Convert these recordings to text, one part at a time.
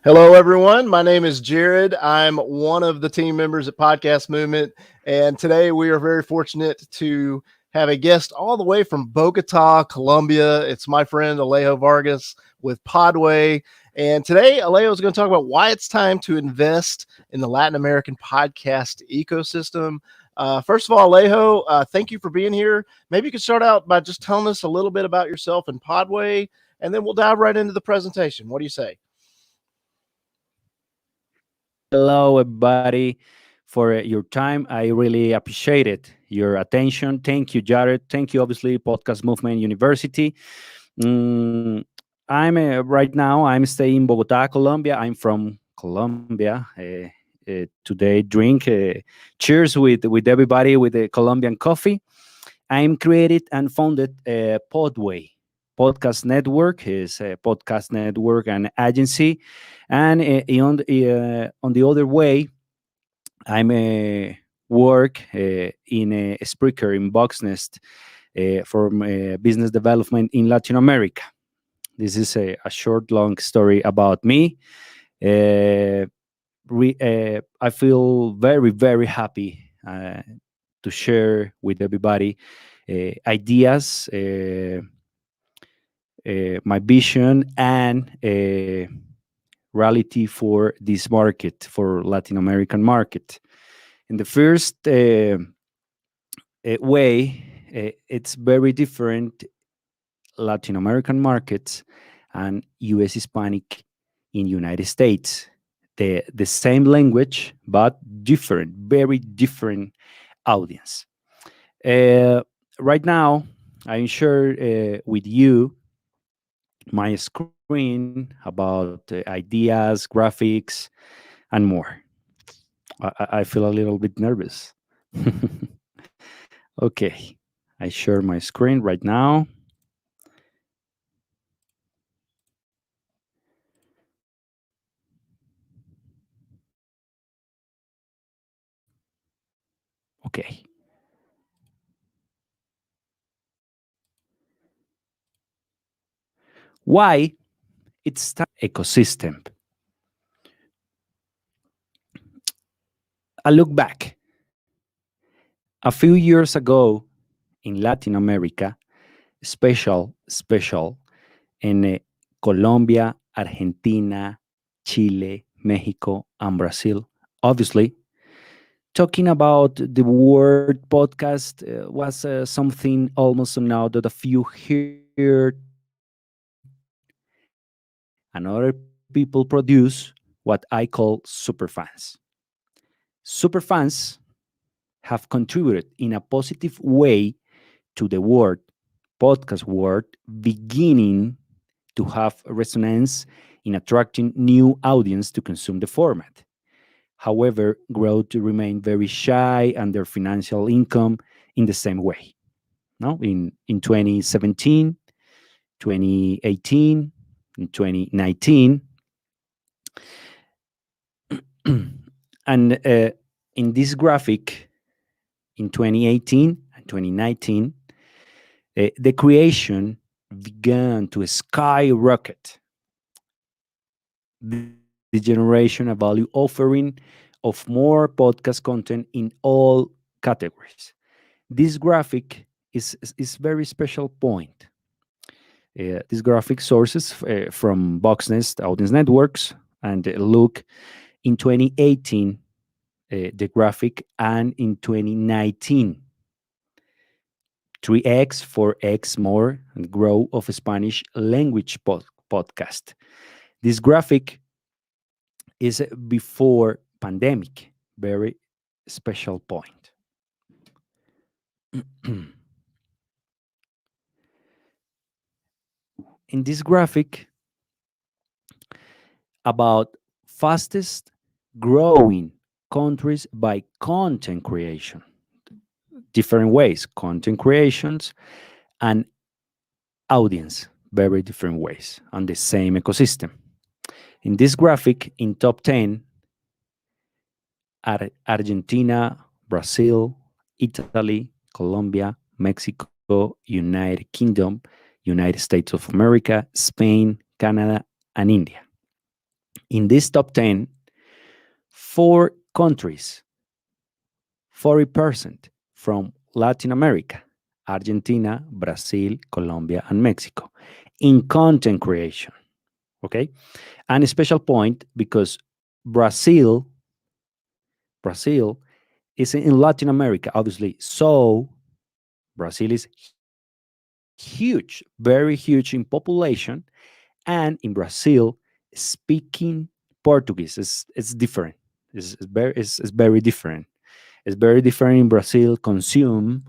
Hello, everyone. My name is Jared. I'm one of the team members at Podcast Movement. And today we are very fortunate to have a guest all the way from Bogota, Colombia. It's my friend Alejo Vargas with Podway. And today, Alejo is going to talk about why it's time to invest in the Latin American podcast ecosystem. First of all, Alejo, thank you for being here. Maybe you could start out by just telling us a little bit about yourself and Podway, and then we'll dive right into the presentation. What do you say? Hello, everybody, for your time. I really appreciate it, your attention. Thank you, Jared. Thank you, obviously, Podcast Movement University. Mm, I'm right now. I'm staying in Bogota, Colombia. I'm from Colombia. Today, drink cheers with everybody with the Colombian coffee. I'm created and founded Podway podcast network, is a podcast network and agency, and on the other way, I'm a work in a Spreaker in Boxnest for business development in Latin America. This is a short, long story about me. I feel very, very happy to share with everybody ideas, my vision, and reality for this market, for Latin American market. In the first way, it's very different Latin American markets and US Hispanic in United States. The same language, but different, very different audience. Uh, right now, I share with you my screen about ideas, graphics, and more. I feel a little bit nervous. Okay, I share my screen right now. Okay. Why it's time ecosystem? I look back. A few years ago in Latin America, special in Colombia, Argentina, Chile, Mexico, and Brazil. Obviously, talking about the word podcast was something almost now that a few heard, and other people produce what I call superfans. Superfans have contributed in a positive way to the word, podcast word, beginning to have resonance in attracting new audience to consume the format. However, growth remain very shy and their financial income in the same way. No, in 2017, 2018, in 2019, and in this graphic in 2018 and 2019, the creation began to skyrocket. The generation of value offering of more podcast content in all categories. This graphic is very special point. This graphic sources from Boxnest Audience Networks, and look in 2018 the graphic, and in 2019 3x 4x more and grow of Spanish language podcast. This graphic is before pandemic, very special point. In this graphic about fastest growing countries by content creation, different ways, content creations and audience, very different ways on the same ecosystem. In this graphic, in top 10, Argentina, Brazil, Italy, Colombia, Mexico, United Kingdom, United States of America, Spain, Canada, and India. In this top 10, four countries, 40% from Latin America: Argentina, Brazil, Colombia, and Mexico, in content creation. Okay. And a special point because Brazil, Brazil is in Latin America, obviously. So Brazil is huge, very huge in population. And in Brazil, speaking Portuguese is different. It's very different. It's very different in Brazil. Consume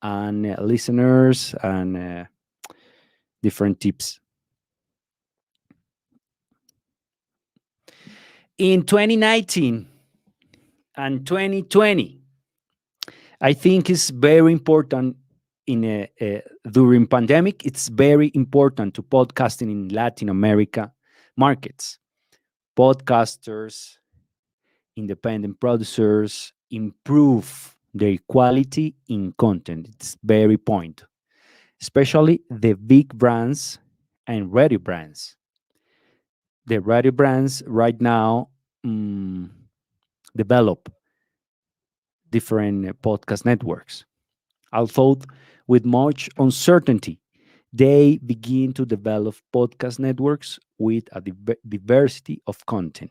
and listeners and different tips. In 2019 and 2020, I think it's very important during pandemic. It's very important to podcasting in Latin America markets. Podcasters, independent producers improve their quality in content. It's very point, especially the big brands and radio brands. The radio brands right now mm, develop different podcast networks. Although with much uncertainty, they begin to develop podcast networks with a diversity of content.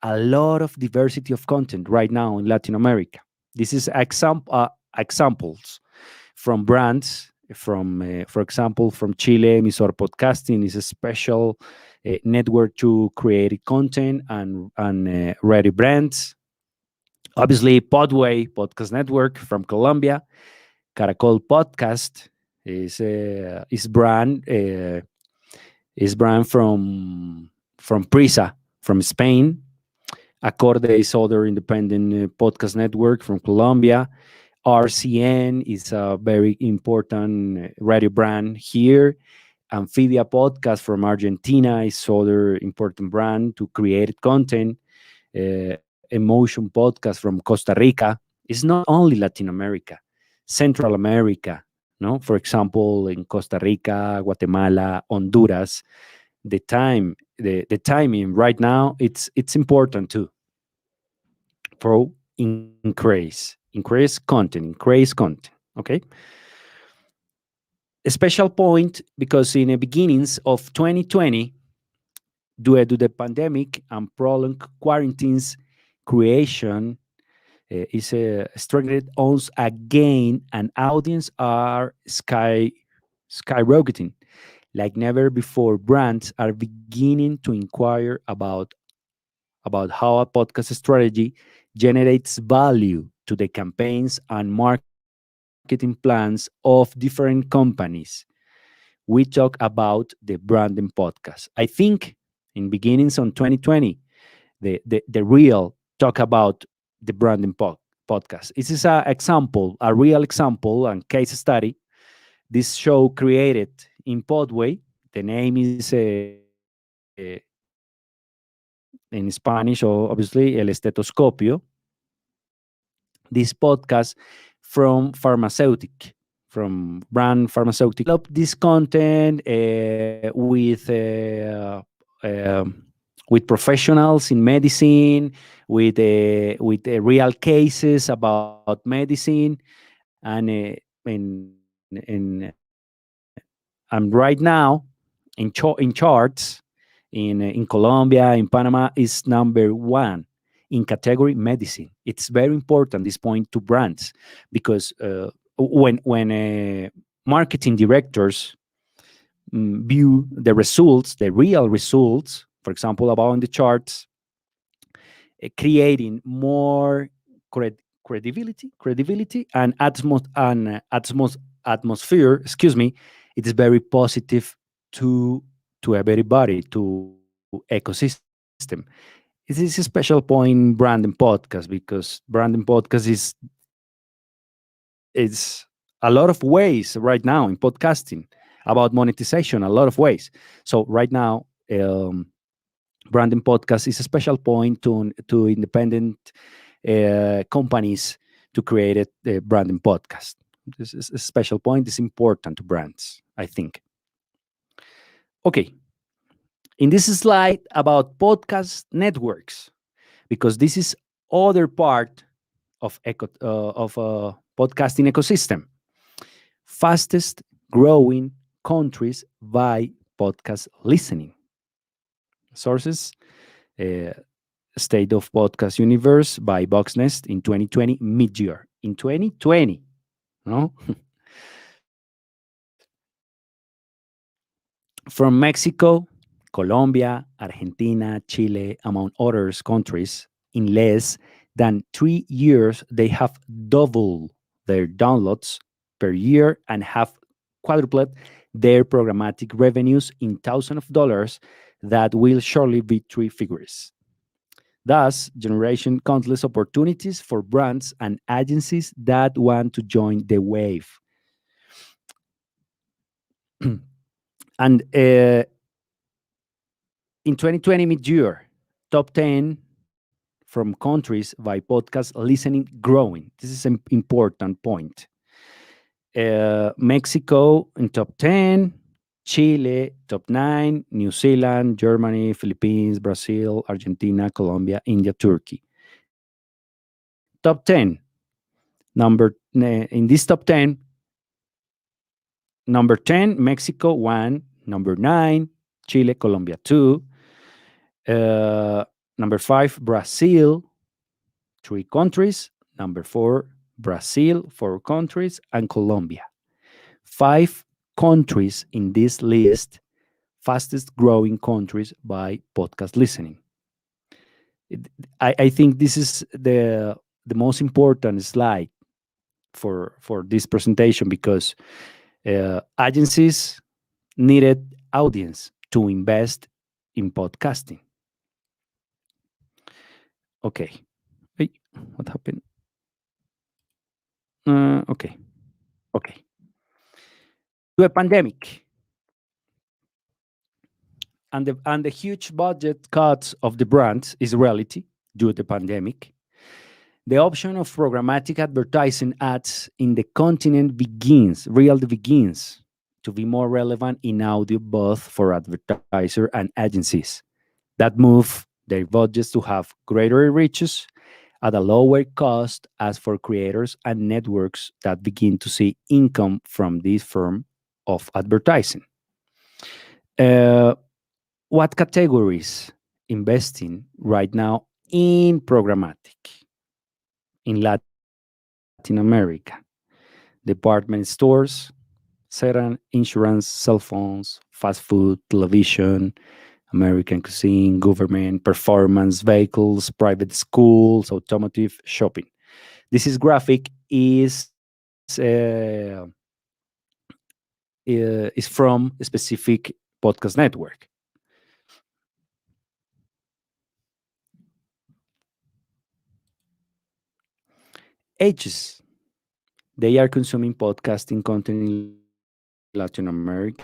A lot of diversity of content right now in Latin America. This is examples from brands. For example, from Chile, Emisor Podcasting is a special network to create content and radio brands. Obviously, Podway Podcast Network from Colombia, Caracol Podcast is brand from Prisa from Spain. Acorde is other independent podcast network from Colombia. RCN is a very important radio brand here. Amphibia Podcast from Argentina is other important brand to create content. Emotion Podcast from Costa Rica. It's not only Latin America, Central America. No, for example, in Costa Rica, Guatemala, Honduras, the timing right now it's important too for increase content. Okay, a special point because in the beginnings of 2020, due to the pandemic and prolonged quarantines, creation is strengthened once again, and audience are skyrocketing like never before. Brands are beginning to inquire about how a podcast strategy generates value to the campaigns and marketing plans of different companies. We talk about the branding podcast. I think in beginnings on 2020, the real talk about the branding podcast. This is a example, a real example and case study. This show created in Podway. The name is in Spanish, or obviously El Estetoscopio. This podcast from from brand pharmaceutical. Develop this content with professionals in medicine, with real cases about medicine, and and right now in charts in Colombia, in Panama, is number one in category medicine. It's very important this point to brands because when marketing directors view the results, the real results, for example, about in the charts, creating more credibility and atmosphere. Excuse me, it is very positive to everybody, to ecosystem. This is a special point in branding podcast because branding podcast is a lot of ways right now in podcasting about monetization, a lot of ways. So right now, branding podcast is a special point to independent companies to create a branding podcast. This is a special point. It's important to brands, I think. Okay, In this slide about podcast networks, because this is other part of podcasting ecosystem. Fastest growing countries by podcast listening. Sources: uh, State of Podcast Universe by Boxnest in 2020 mid-year. In 2020, no? From Mexico, Colombia, Argentina, Chile, among others countries, in less than 3 years, they have doubled their downloads per year and have quadrupled their programmatic revenues in thousands of dollars that will surely be three figures. Thus, generation countless opportunities for brands and agencies that want to join the wave. And in 2020 mid-year, top 10 from countries by podcast listening growing. This is an important point. Mexico in top 10, Chile top 9, New Zealand, Germany, Philippines, Brazil, Argentina, Colombia, India, Turkey. Top 10. In this top 10, number 10, Mexico 1, number 9, Chile, Colombia 2, number 5, Brazil, 3 countries, number 4, Brazil, 4 countries, and Colombia. 5 countries in this list, fastest growing countries by podcast listening. I think this is the most important slide for this presentation because agencies needed audience to invest in podcasting. Okay. Hey, what happened? Okay. Okay. To a pandemic and the huge budget cuts of the brands is reality due to the pandemic. The option of programmatic advertising ads in the continent really begins to be more relevant in audio both for advertiser and agencies that move their budgets to have greater reaches at a lower cost as for creators and networks that begin to see income from this form of advertising. Uh, what categories investing right now in programmatic in Latin America? Department stores, certain insurance, cell phones, fast food, television, American cuisine, government, performance vehicles, private schools, automotive, shopping. This is graphic is from a specific podcast network. Ages. They are consuming podcasting content in Latin America.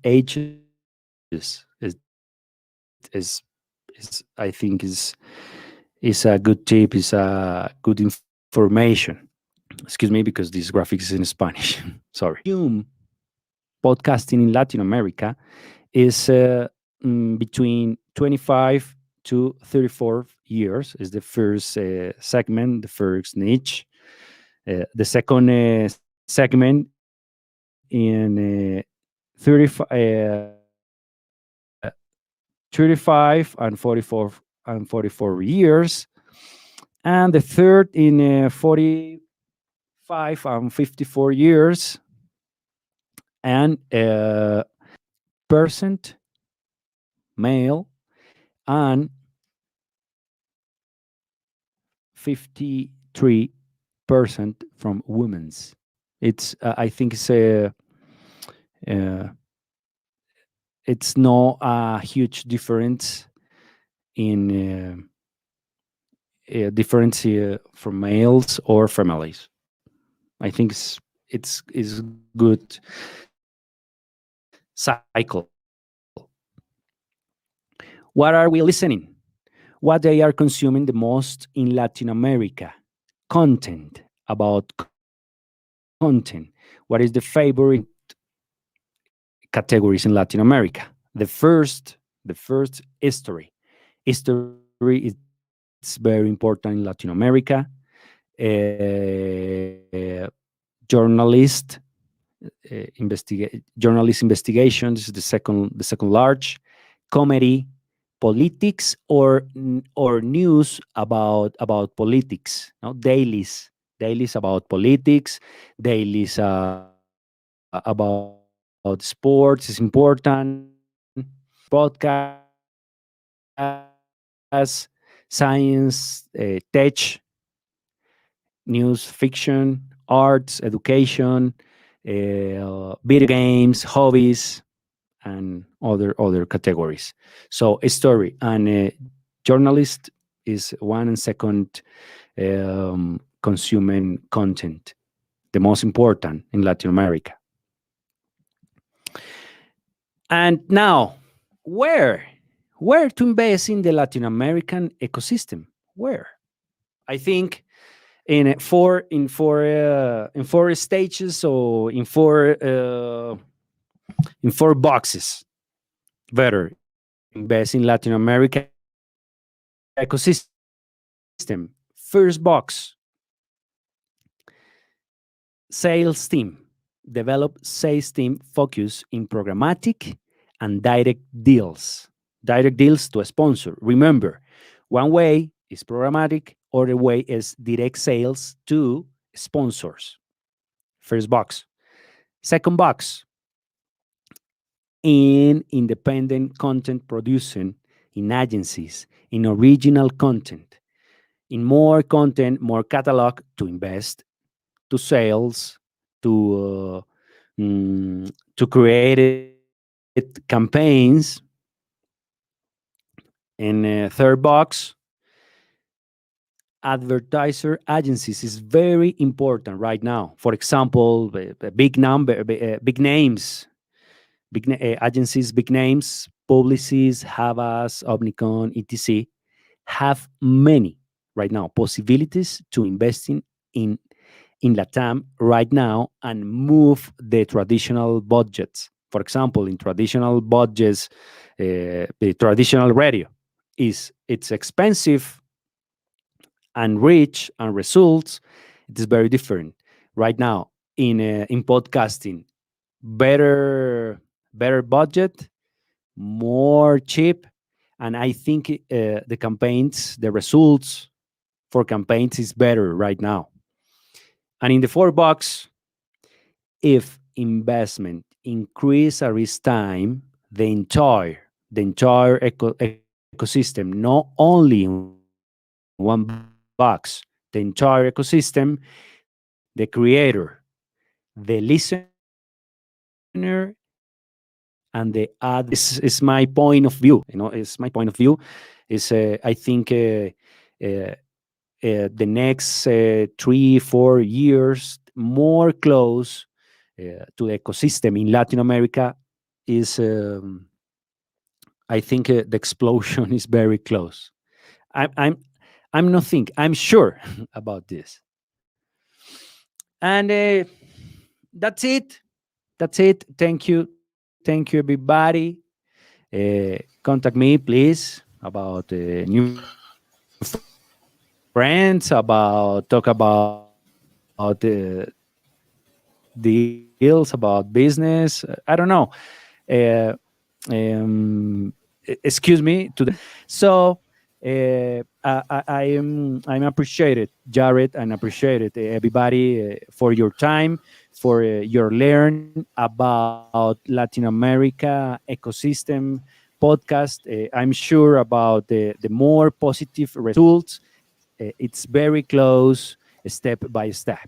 Ages is I think is a good tip, is a good information. Excuse me, because this graphic is in Spanish. Sorry. Podcasting in Latin America is between 25 to 34 years is the first segment, the first niche. The second segment in 35 and 44 years, and the third in 45 and 54 years, and percent male and 53% from women's. It's I think uh, it's not a huge difference in difference for males or families. I think it's good cycle. What are we listening? What they are consuming the most in Latin America? Content, about content. What is the favorite categories in Latin America? The first history is very important in Latin America. Journalist journalist investigations is the second large. Comedy, politics, or news about politics. No, dailies about politics, dailies about sports is important. Podcasts, science, tech, news, fiction, arts, education, video games, hobbies, and other categories. So a story and journalist is one, and second, consuming content, the most important in Latin America. And now, where where to invest in the Latin American ecosystem? Where? I think in four stages, or in four boxes. Better invest in Latin America ecosystem. First box: sales team. Develop sales team focus in programmatic and direct deals. Direct deals to a sponsor. Remember, one way is programmatic, other way is direct sales to sponsors. First box. Second box: in independent content producing, in agencies, in original content, in more content, more catalog to invest, to sales, to create campaigns. And third box: advertiser agencies is very important right now. For example, big names, agencies, big names, Publicis, Havas, Omnicom, etc. have many right now possibilities to invest in Latam right now and move the traditional budgets. For example, in traditional budgets, the traditional radio it's expensive and rich and results. It is very different right now in podcasting. Better budget, more cheap, and I think the results for campaigns is better right now. And in the four box, if investment increase at risk time, the entire ecosystem, not only in one box, the entire ecosystem, the creator, the listener, and the advertiser. Is my point of view. Is my point of view. I think the next 3-4 years more close to the ecosystem in Latin America is, I think, the explosion is very close. I'm not think I'm sure about this. And that's it. That's it. Thank you, everybody. Contact me, please, about new friends, about talk about deals, about business. I don't know. Uh, Excuse me to the so I'm appreciated, Jared, and appreciated everybody for your time, for your learn about Latin America ecosystem podcast. I'm sure about the more positive results. It's very close, step by step.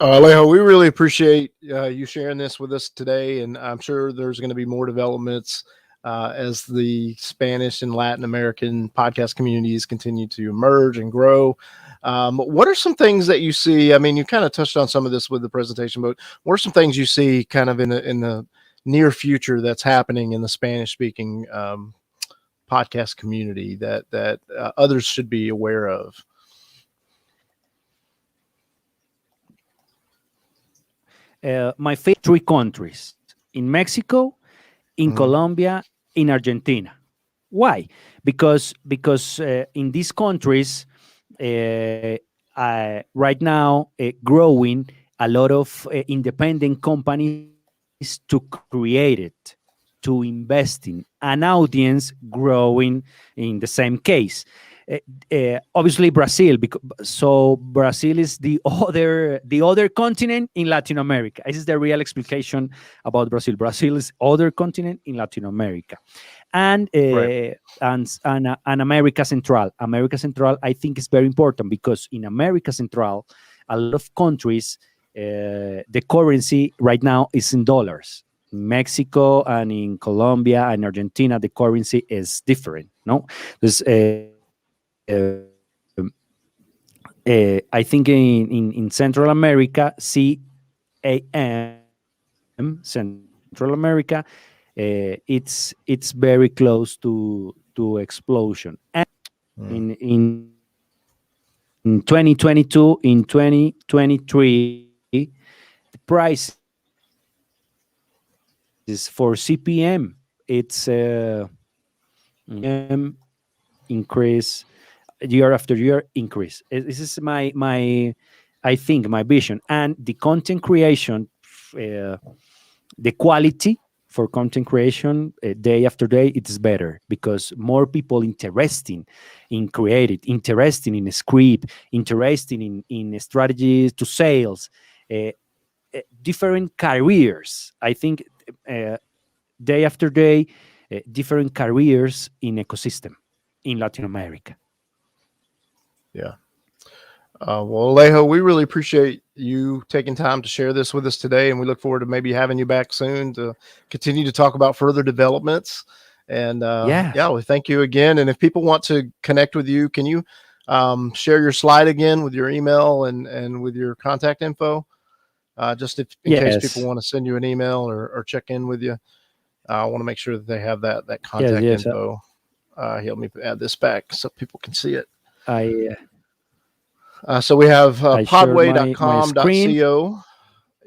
Alejo, we really appreciate you sharing this with us today, and I'm sure there's going to be more developments as the Spanish and Latin American podcast communities continue to emerge and grow. What are some things that you see? I mean, you kind of touched on some of this with the presentation, but what are some things you see kind of in the near future that's happening in the Spanish speaking podcast community that others should be aware of? My favorite three countries: in Mexico, in Mhm. Colombia, in Argentina. Why? Because in these countries, uh, right now, growing a lot of independent companies to create it, to invest in an audience growing in the same case. Obviously, Brazil, because so Brazil is the other continent in Latin America. This is the real explication about Brazil. Brazil is other continent in Latin America, and Right. and America Central. America Central, I think, is very important because in America Central, a lot of countries, the currency right now is in dollars. Mexico and in Colombia and Argentina, the currency is different. No, there's I think in Central America, Central America, it's very close to explosion. And Mm. in 2022, in 2023, the prices for CPM, it's increase year after year increase. This is my I think my vision, and the content creation, uh, the quality for content creation, day after day, it's better because more people interesting in creative, interesting in a script, interesting in strategies to sales, uh, different careers. I think, uh, day after day, different careers in ecosystem in Latin America. Yeah. Well, Alejo, we really appreciate you taking time to share this with us today, and we look forward to maybe having you back soon to continue to talk about further developments. And Yes. yeah, we thank you again. And if people want to connect with you, can you share your slide again with your email and with your contact info? Just if, in case people Yes. want to send you an email or check in with you, I want to make sure that they have that Yes. contact Yes. info. Help me add this back so people can see it. I So we have I share my screen. podway.com.co.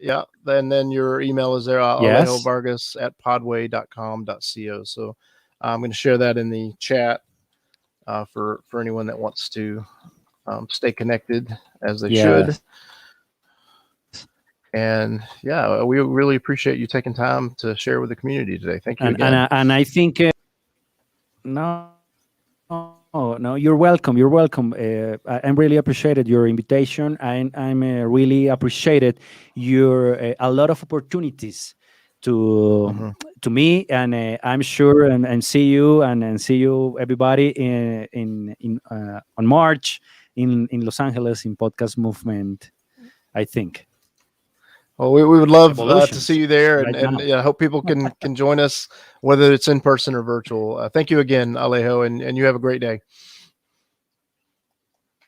Yeah. Then your email is there, Alejo Yes. Vargas at podway.com.co. So I'm going to share that in the chat for anyone that wants to stay connected as they should. Yes. And yeah, we really appreciate you taking time to share with the community today. Thank you And again. and I think, no, you're welcome. You're welcome. I'm really appreciated your invitation. I'm really appreciated your a lot of opportunities to Hmm. to me, and I'm sure and see you and see you everybody in on March in Los Angeles in podcast movement. I think Well, we would love to see evolutions you there, right and now. yeah, I hope people can join us, whether it's in person or virtual. Thank you again, Alejo, and you have a great day.